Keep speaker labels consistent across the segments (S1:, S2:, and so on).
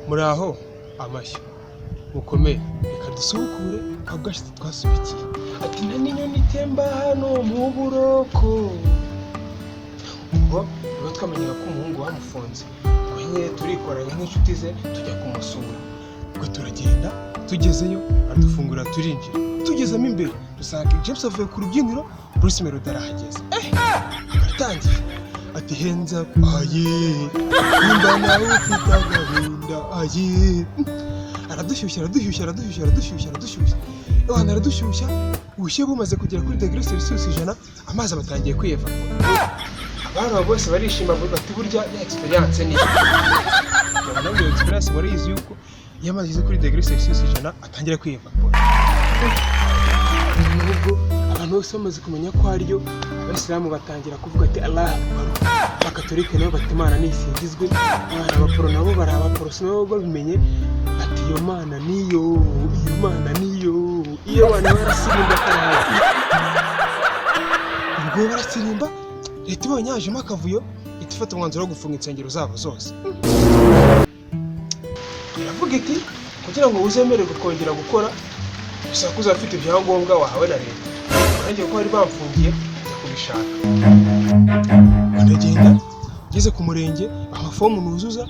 S1: Muraho amashyo mukomere reka dusubukure abwashitse twasubikiye ati nta n'inyoni itemba hano mu buroko ubwo niba twamenyaga ko umuhungu bamufunze ngo turikoranye nk'inshuti ze tujya kumusura ubwo turagenda tugezeyo adufungura turinjira tugezemo imbere dusanga James avuye ku rubyiniro Bruce Melody arahageze aratangiye ati hands up aye nimba nawe ufite agahinda aye aradushyushya abana aradushyushya ubushyuhe bumaze kugera kuri degree Celsius 100 amazi abatangiye kwiyevapora abana bose barishima bati burya ya experience ni none iyo experience barizi yuko iyo amazi ageze kuri degree Celsius 100 atangira kwiyevapora nubwo abantu bose bamaze kumenya ko ariyo abasilamu batangira kuvuga ati Allah Abakatolika nabo bati Imana nisingizwe abaporo nabo barabaporosi nabo babimenye ati iyo Mana niyo iyo bana barasirimba karahazi ubwo barasirimba leta ibonye hajemo akavuyo itifata umwanzuro wo gufunga insengero zabo zose iravuga iti kugira ngo uzemererwe kongera gukora gusa kuza afite ibyangombwa wahawe na leta nanjye ko bari bamfungiye kubishaka ndagenda ngeze ku murenge amafomu nuzuza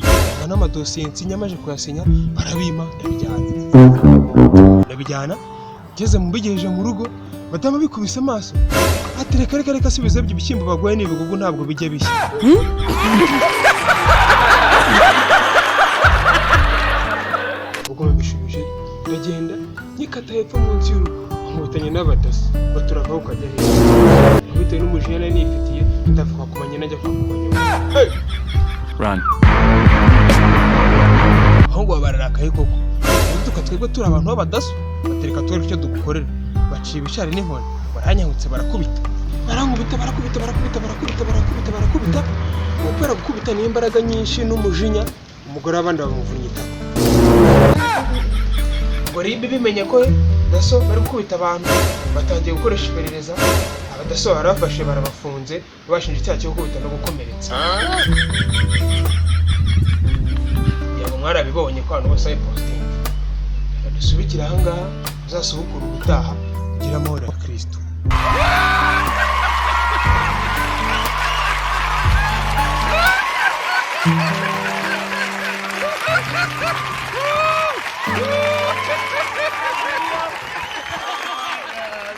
S1: n'amadosiye nsinyamaje kuyasinya barabima ndabijyana ngeze mu bigejeje mu rugo badama bikubise amaso atereka reka subiza by'ibishyimbo bagwaye n'ibigugu ntabwo bijye bishya ubwo mbishubije ndagenda nyikata hepfo munsi y'urugo nkubitanye n'abadasi baturavaho ukajya hejuru bitewe n'umujinya nari nifitiye ndavuga kumanya najya kwa kumanya
S2: run
S1: ahubwo bararakaye koko twebwe turi abantu b'abadaso batereka twereke icyo dukorera baciye ibishari n'inkoni baranyahutse barakubita umupira gukubita ni imbaraga nyinshi n'umujinya umugore w'abandi bamuvunnye itako ngo ribi bimenye ko daso bari gukubita abantu batangiye gukoresha iperereza abadaso barafashe barabafunze bashinja icyaha cyo gukubita no gukomeretsa yabo mwarabibonye ko abantu bose posting dusubikira ahangaha uzasubukura ubutaha kugira amahoro ya Kristo